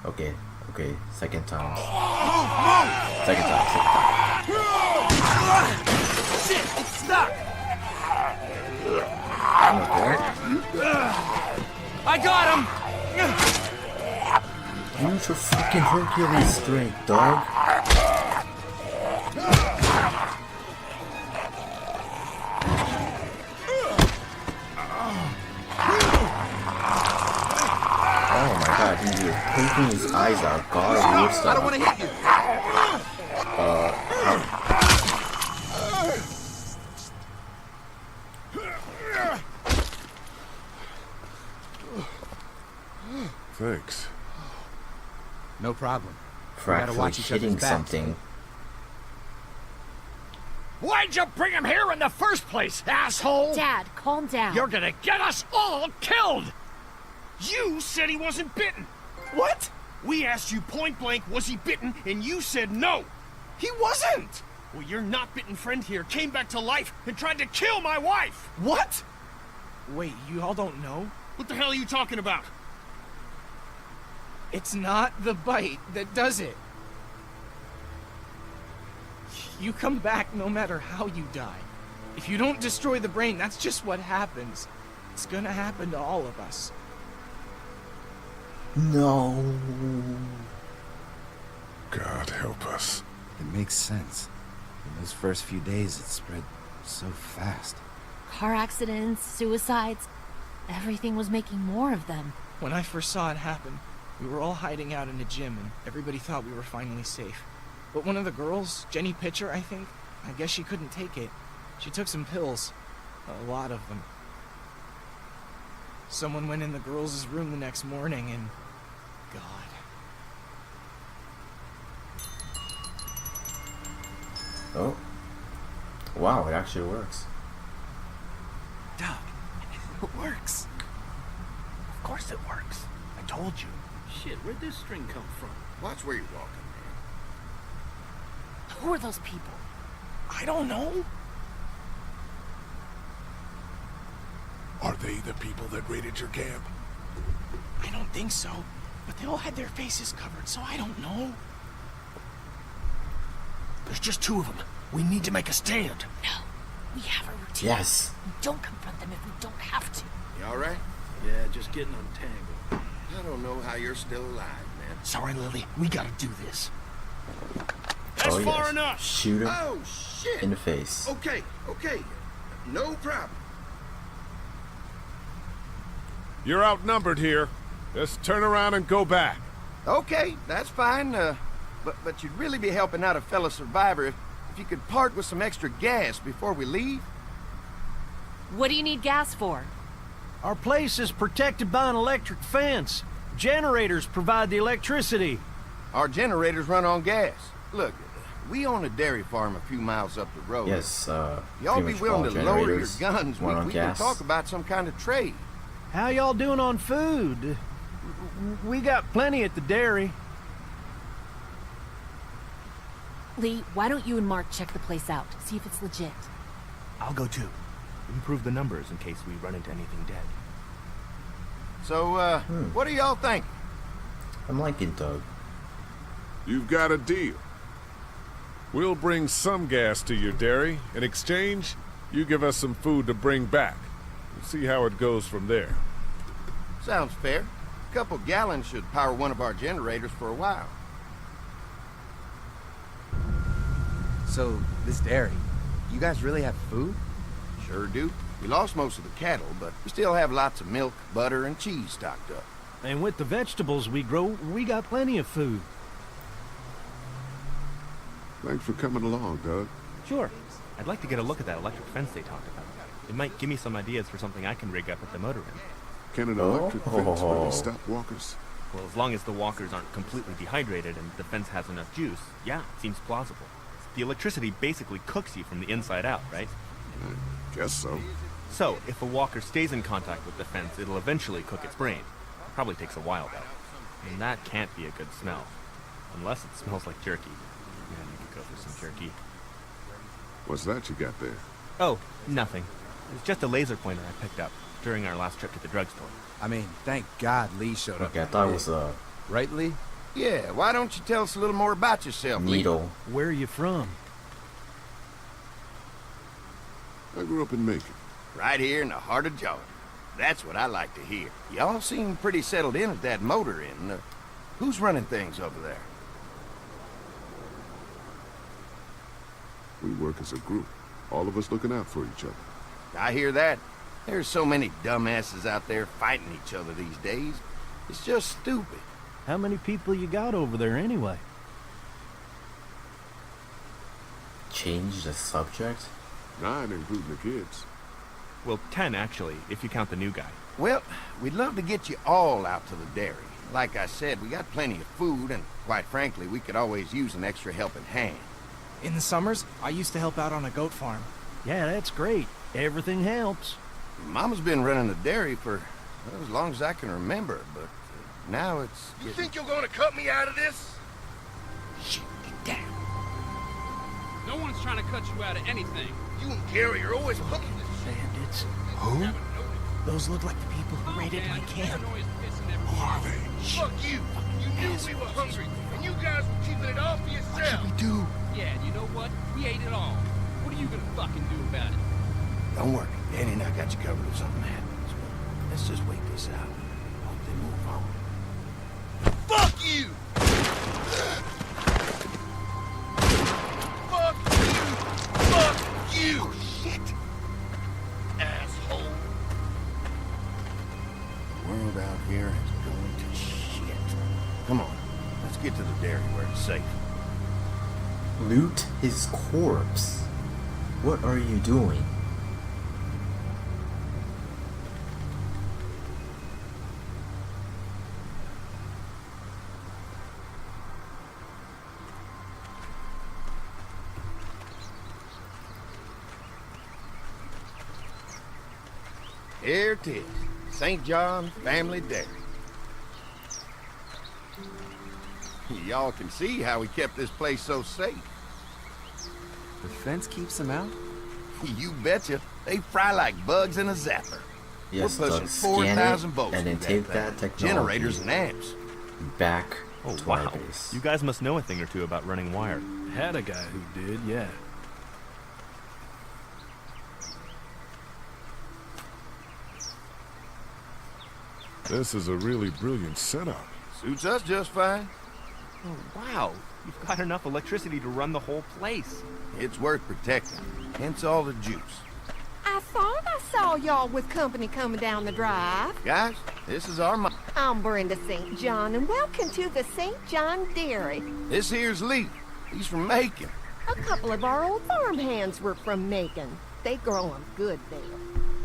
Okay, okay, second time. Move, move! Second time, second time. Shit, it's stuck! Okay. I got him! Use your fucking Hercules strength, dog. Oh my god, you're poking his eyes out. God of War style. I don't want to hit you. Thanks. No problem. Practically watch each other's hitting backs. something. Why'd you bring him here in the first place, asshole? Dad, calm down. You're gonna get us all killed! You said he wasn't bitten. What? We asked you point blank, was he bitten, and you said no. He wasn't! Well, your not bitten friend here came back to life and tried to kill my wife. What? Wait, you all don't know? What the hell are you talking about? It's not the bite that does it. You come back no matter how you die. If you don't destroy the brain, that's just what happens. It's gonna happen to all of us. No. God help us. It makes sense. In those first few days, it spread so fast. Car accidents, suicides. Everything was making more of them. When I first saw it happen, we were all hiding out in a gym and everybody thought we were finally safe. But one of the girls, Jenny Pitcher, I think, I guess she couldn't take it. She took some pills. A lot of them. Someone went in the girls' room the next morning and... God. Oh. Wow, it actually works. Doug, it works. Of course it works. I told you. Shit, where'd this string come from? Watch where you're walking, Who are those people? I don't know. Are they the people that raided your camp? I don't think so. But they all had their faces covered, so I don't know. There's just two of them. We need to make a stand. No. We have a routine. Yes. We don't confront them if we don't have to. You all right? Yeah, just getting untangled. I don't know how you're still alive, man. Sorry, Lily. We gotta do this. That's Oh, far yes. enough. Shoot him Oh, shit! in the face. Okay, okay. No problem. You're outnumbered here. Just turn around and go back. Okay, that's fine. But you'd really be helping out a fellow survivor if you could part with some extra gas before we leave. What do you need gas for? Our place is protected by an electric fence. Generators provide the electricity. Our generators run on gas. Look, we own a dairy farm a few miles up the road. Yes, Y'all pretty be much willing all to lower your generators guns? run on We can gas. talk about some kind of trade. How y'all doing on food? We got plenty at the dairy. Lee, why don't you and Mark check the place out? See if it's legit. I'll go too. Improve the numbers in case we run into anything dead. So, what do y'all think? I'm liking Doug. You've got a deal. We'll bring some gas to your dairy. In exchange, you give us some food to bring back. We'll see how it goes from there. Sounds fair. A couple gallons should power one of our generators for a while. So, this dairy, you guys really have food? Sure do. We lost most of the cattle, but we still have lots of milk, butter, and cheese stocked up. And with the vegetables we grow, we got plenty of food. Thanks for coming along, Doug. Sure. I'd like to get a look at that electric fence they talked about. It might give me some ideas for something I can rig up at the motor inn. Can an Oh. electric fence really stop walkers? Well, as long as the walkers aren't completely dehydrated and the fence has enough juice, yeah, it seems plausible. The electricity basically cooks you from the inside out, right? I guess so. So, if a walker stays in contact with the fence, it'll eventually cook its brain. Probably takes a while, though. And that can't be a good smell. Unless it smells like jerky. Man, you could go for some jerky. What's that you got there? Oh, nothing. It's just a laser pointer I picked up during our last trip to the drugstore. I mean, thank God Lee showed up. Okay, I thought it was Right, Lee? Yeah, why don't you tell us a little more about yourself, Lee? Needle. Where are you from? I grew up in Macon. Right here in the heart of Georgia. That's what I like to hear. Y'all seem pretty settled in at that motor inn. Who's running things over there? We work as a group, all of us looking out for each other. I hear that. There's so many dumbasses out there fighting each other these days. It's just stupid. How many people you got over there anyway? Change the subject? 9, including the kids. Well, 10 actually, if you count the new guy. Well, we'd love to get you all out to the dairy. Like I said, we got plenty of food, and quite frankly, we could always use an extra helping hand. In the summers, I used to help out on a goat farm. Yeah, that's great. Everything helps. Mama's been running the dairy for well, as long as I can remember, but now it's... You think you're gonna cut me out of this? Shit, get down. No one's trying to cut you out of anything. You and Gary are always hooking this shit. Bandits. Who? Those look like the people who raided my camp. Who are they? Fuck you! You knew we were hungry, and you guys were keeping it all for yourself. do? Yeah, and you know what? We ate it all. What are you gonna fucking do about it? Don't worry, Danny and I got you covered if something happens. But let's just wait this out. Hope they move on. Fuck you! Fuck you! Fuck you! Oh, shit! Asshole! The world out here is going to shit. Come on, let's get to the dairy where it's safe. Loot his corpse. What are you doing? Here it is. St. John Family Dairy. Y'all can see how we kept this place so safe. The fence keeps them out? You betcha. They fry like bugs in a zapper. Yes, We're pushing Doug, scan 4,000 it volts and then through take that thing. technology Generators and amps. back Oh, to our wow. base. You guys must know a thing or two about running wire. Had a guy who did, yeah. This is a really brilliant setup. Suits us just fine. Oh, wow. You've got enough electricity to run the whole place. It's worth protecting. Hence all the juice. I thought I saw y'all with company coming down the drive. Guys, this is our mom. I'm Brenda St. John, and welcome to the St. John Dairy. This here's Lee. He's from Macon. A couple of our old farmhands were from Macon. They grow 'em good there.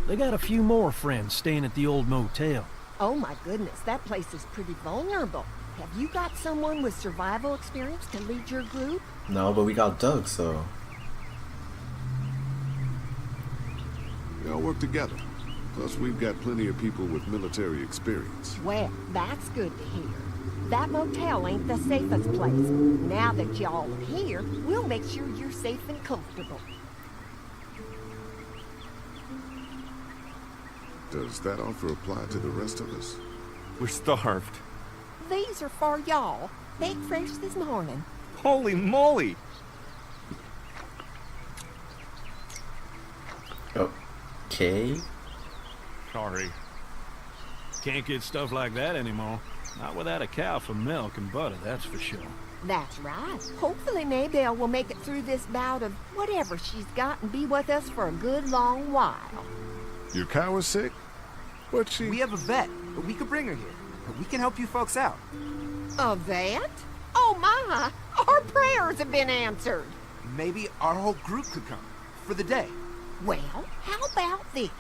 They got a few more friends staying at the old motel. Oh my goodness, that place is pretty vulnerable. Have you got someone with survival experience to lead your group? No, but we got Doug, so... We all work together. Plus, we've got plenty of people with military experience. Well, that's good to hear. That motel ain't the safest place. Now that y'all are here, we'll make sure you're safe and comfortable. Does that offer apply to the rest of us? We're starved. These are for y'all. Baked fresh this morning. Holy moly! Okay. Sorry. Can't get stuff like that anymore. Not without a cow for milk and butter, that's for sure. That's right. Hopefully Maybelle will make it through this bout of whatever she's got and be with us for a good long while. Your cow is sick? But she... We have a vet, but we could bring her here. We can help you folks out. A vet? Oh my! Our prayers have been answered. Maybe our whole group could come. For the day. Well, how about this?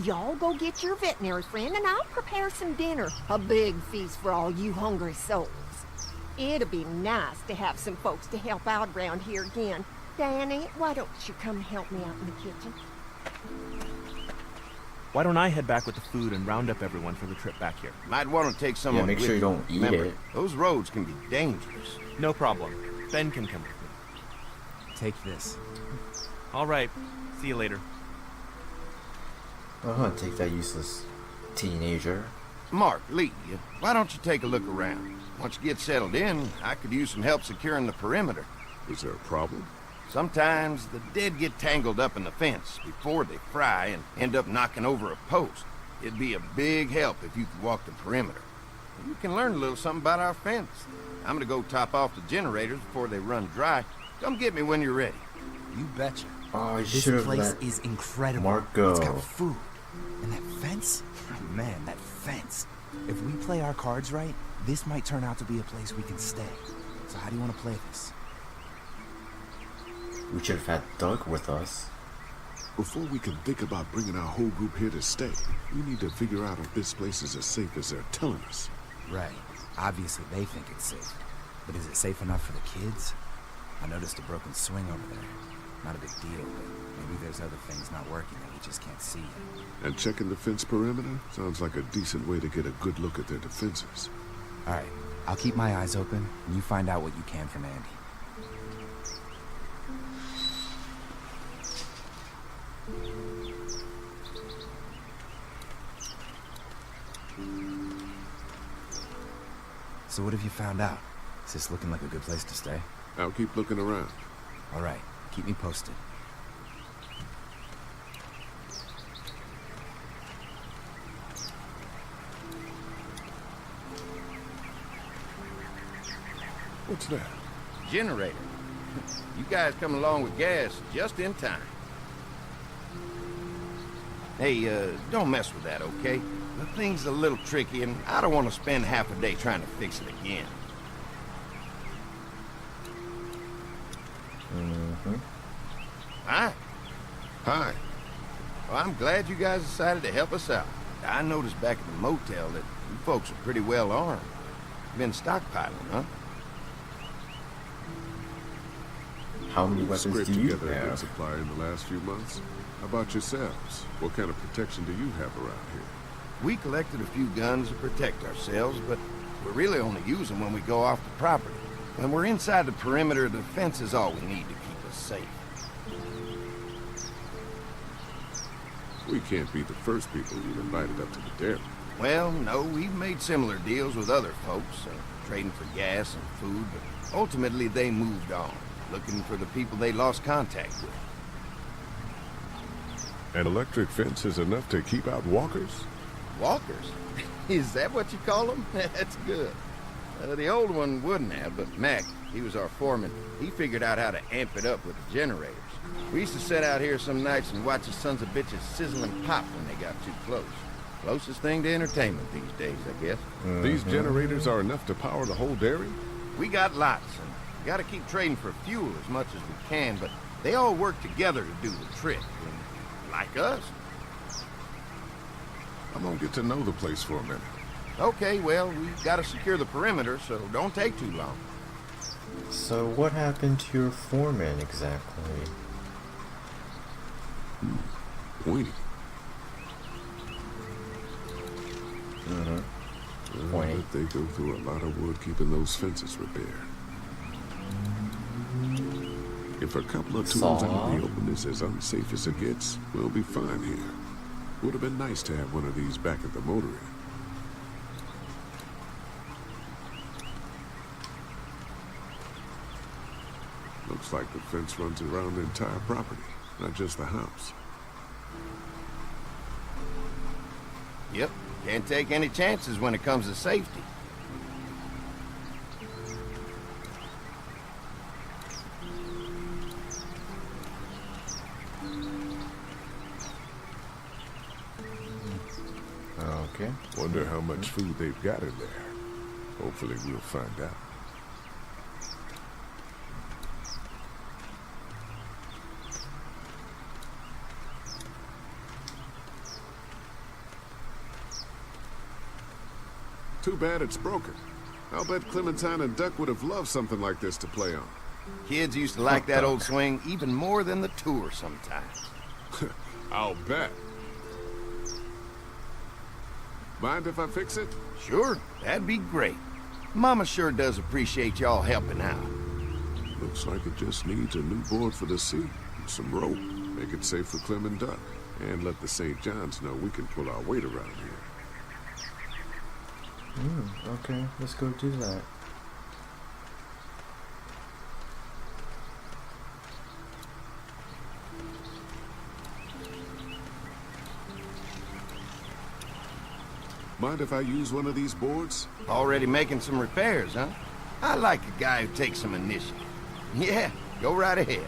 Y'all go get your veterinary friend and I'll prepare some dinner. A big feast for all you hungry souls. It'll be nice to have some folks to help out around here again. Danny, why don't you come help me out in the kitchen? Why don't I head back with the food and round up everyone for the trip back here? Might want to take someone make with sure you don't eat Remember, it. Those roads can be dangerous. No problem. Ben can come with me. Take this. All right. See you later. I'm gonna take that useless teenager. Mark, Lee, why don't you take a look around? Once you get settled in, I could use some help securing the perimeter. Is there a problem? Sometimes the dead get tangled up in the fence before they fry and end up knocking over a post. It'd be a big help if you could walk the perimeter. You can learn a little something about our fence. I'm gonna go top off the generators before they run dry. Come get me when you're ready. You betcha. Oh, I This should have place let is incredible. Mark go. It's got food. And that fence? Oh, man, that fence. If we play our cards right, this might turn out to be a place we can stay. So how do you want to play this? We should have had Doug with us. Before we can think about bringing our whole group here to stay, we need to figure out if this place is as safe as they're telling us. Right. Obviously they think it's safe. But is it safe enough for the kids? I noticed a broken swing over there. Not a big deal, but maybe there's other things not working that we just can't see yet. And checking the fence perimeter sounds like a decent way to get a good look at their defenses. All right. I'll keep my eyes open, and you find out what you can from Andy. So what have you found out? Is this looking like a good place to stay? I'll keep looking around. All right. Keep me posted. What's that? Generator. You guys come along with gas just in time. Hey, don't mess with that, okay? The thing's a little tricky, and I don't want to spend half a day trying to fix it again. Hi. Hi. Well, I'm glad you guys decided to help us out. I noticed back at the motel that you folks are pretty well armed. Been stockpiling, huh? How many weapons Scraped do you together a good have? supply in the last few months. How about yourselves? What kind of protection do you have around here? We collected a few guns to protect ourselves, but we really only use them when we go off the property. When we're inside the perimeter, the fence is all we need to keep us safe. We can't be the first people you've invited up to the dairy. Well, no, we've made similar deals with other folks, trading for gas and food, but ultimately they moved on, looking for the people they lost contact with. An electric fence is enough to keep out walkers? Walkers? Is that what you call them? That's good. The old one wouldn't have, but Mac, he was our foreman. He figured out how to amp it up with the generators. We used to sit out here some nights and watch the sons of bitches sizzle and pop when they got too close. Closest thing to entertainment these days, I guess. These generators are enough to power the whole dairy? We got lots, and we gotta keep trading for fuel as much as we can, but they all work together to do the trick. And like us. I'm gonna get to know the place for a minute. Okay, well, we've got to secure the perimeter, so don't take too long. So what happened to your foreman exactly? Pointy. Pointy. But they go through a lot of wood keeping those fences repaired. If a couple of tools out in the open is as unsafe as it gets, we'll be fine here. Would have been nice to have one of these back at the motor inn. Looks like the fence runs around the entire property, not just the house. Yep, can't take any chances when it comes to safety. Okay. Wonder how much food they've got in there. Hopefully we'll find out. Too bad it's broken. I'll bet Clementine and Duck would have loved something like this to play on. Kids used to like that old swing even more than the tour sometimes. I'll bet. Mind if I fix it? Sure, that'd be great. Mama sure does appreciate y'all helping out. Looks like it just needs a new board for the seat and some rope. Make it safe for Clem and Duck. And let the St. John's know we can pull our weight around here. Okay, let's go do that. Mind if I use one of these boards? Already making some repairs, huh? I like a guy who takes some initiative. Yeah, go right ahead.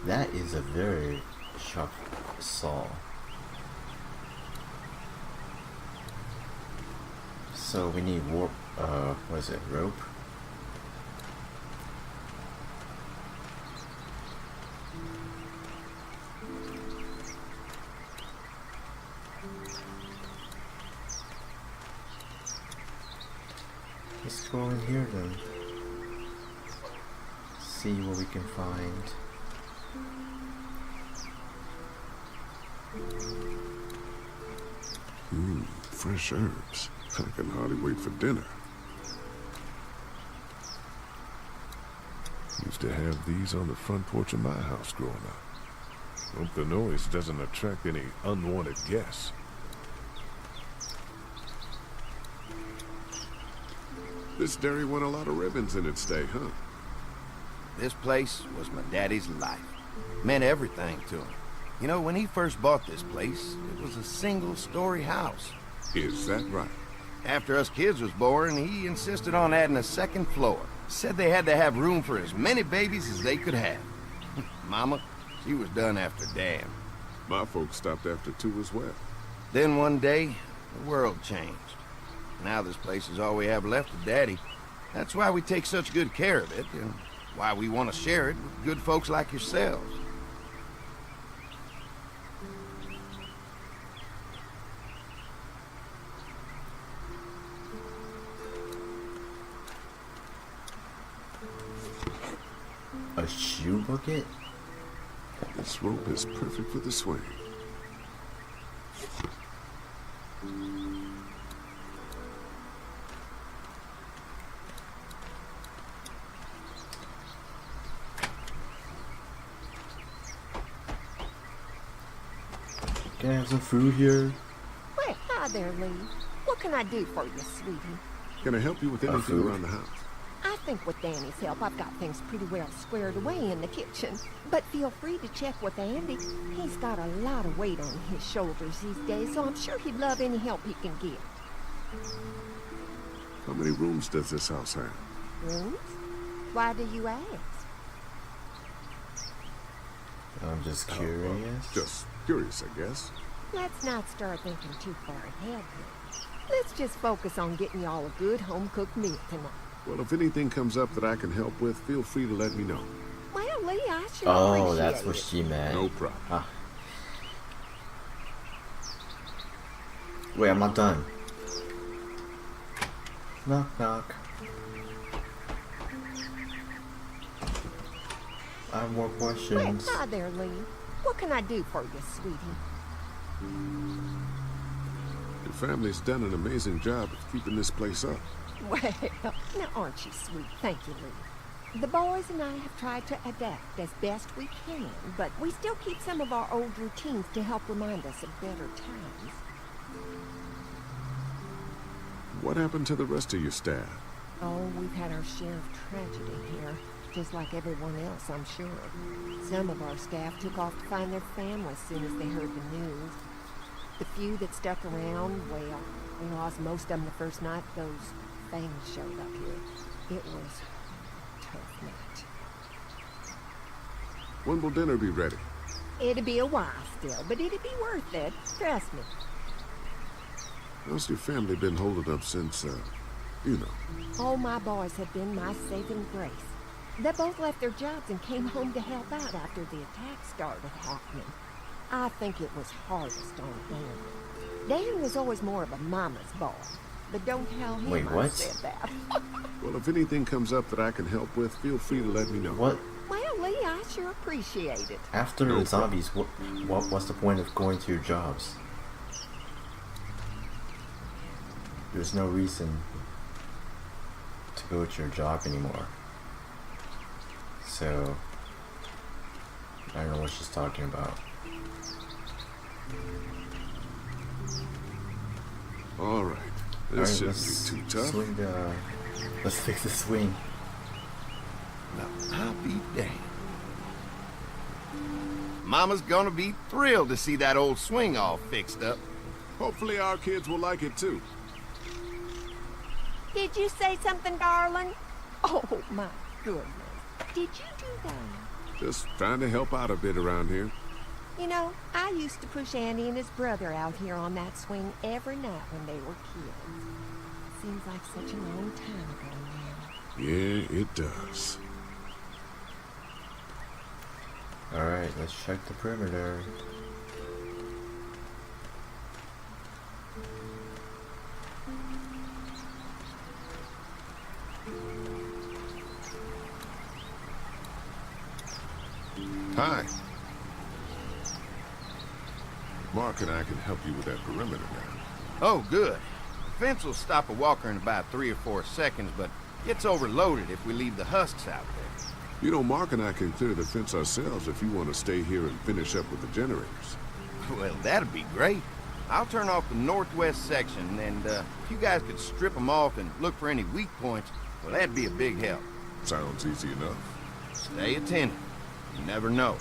That is a very sharp saw. So we need warp, what is it, rope? Let's go in here then. See what we can find. Fresh herbs. I can hardly wait for dinner. Used to have these on the front porch of my house growing up. Hope the noise doesn't attract any unwanted guests. This dairy won a lot of ribbons in its day, huh? This place was my daddy's life. Meant everything to him. You know, when he first bought this place, it was a single-story house. Is that right? After us kids was born, he insisted on adding a second floor. Said they had to have room for as many babies as they could have. Mama, she was done after Dan. My folks stopped after 2 as well. Then one day, the world changed. Now this place is all we have left of Daddy. That's why we take such good care of it, and why we want to share it with good folks like yourselves. A shoe bucket? This rope is perfect for the swing. Can I have some food here? Well, hi there, Lee. What can I do for you, sweetie? Can I help you with anything food? around the house? I think with Danny's help, I've got things pretty well squared away in the kitchen. But feel free to check with Andy. He's got a lot of weight on his shoulders these days, so I'm sure he'd love any help he can get. How many rooms does this house have? Rooms? Why do you ask? I'm just curious. Just curious, I guess. Let's not start thinking too far ahead here. Let's just focus on getting y'all a good home-cooked meal tonight. Well, if anything comes up that I can help with, feel free to let me know. Well, Lee, I sure Oh, appreciate that's it. what she meant. No problem. Ah. Wait, I'm not done. Knock, knock. I have more Well, questions. hi there, Lee. What can I do for you, sweetie? Your family's done an amazing job of keeping this place up. Well, now aren't you sweet? Thank you, Lee. The boys and I have tried to adapt as best we can, but we still keep some of our old routines to help remind us of better times. What happened to the rest of your staff? Oh, we've had our share of tragedy here, just like everyone else, I'm sure. Some of our staff took off to find their families as soon as they heard the news. The few that stuck around, well, we lost most of them the first night those things showed up here. It was a tough night. When will dinner be ready? It'll be a while still, but it'll be worth it. Trust me. How's your family been holding up since, you know? All my boys have been my saving grace. They both left their jobs and came home to help out after the attack started happening. I think it was hardest on Dan. Dan was always more of a mama's boy, but don't tell him Wait, I what? said that. Well, if anything comes up that I can help with, feel free to let me know. What? Well, Lee, I sure appreciate it. After No the zombies, what's the point of going to your jobs? There's no reason to go to your job anymore. So, I don't know what she's talking about. All right. All This right, shouldn't be too tough. Swing let's fix the swing. Now, I'll be damned. Mama's gonna be thrilled to see that old swing all fixed up. Hopefully our kids will like it too. Did you say something, darling? Oh, my goodness. Did you do that? Just trying to help out a bit around here. You know, I used to push Andy and his brother out here on that swing every night when they were kids. Seems like such a long time ago now. Yeah, it does. Alright, let's check the perimeter. Hi. Mark and I can help you with that perimeter now. Oh, good. The fence will stop a walker in about 3 or 4 seconds, but gets overloaded if we leave the husks out there. You know, Mark and I can clear the fence ourselves if you want to stay here and finish up with the generators. Well, that'd be great. I'll turn off the northwest section, and if you guys could strip them off and look for any weak points, well, that'd be a big help. Sounds easy enough. Stay attentive. You never know.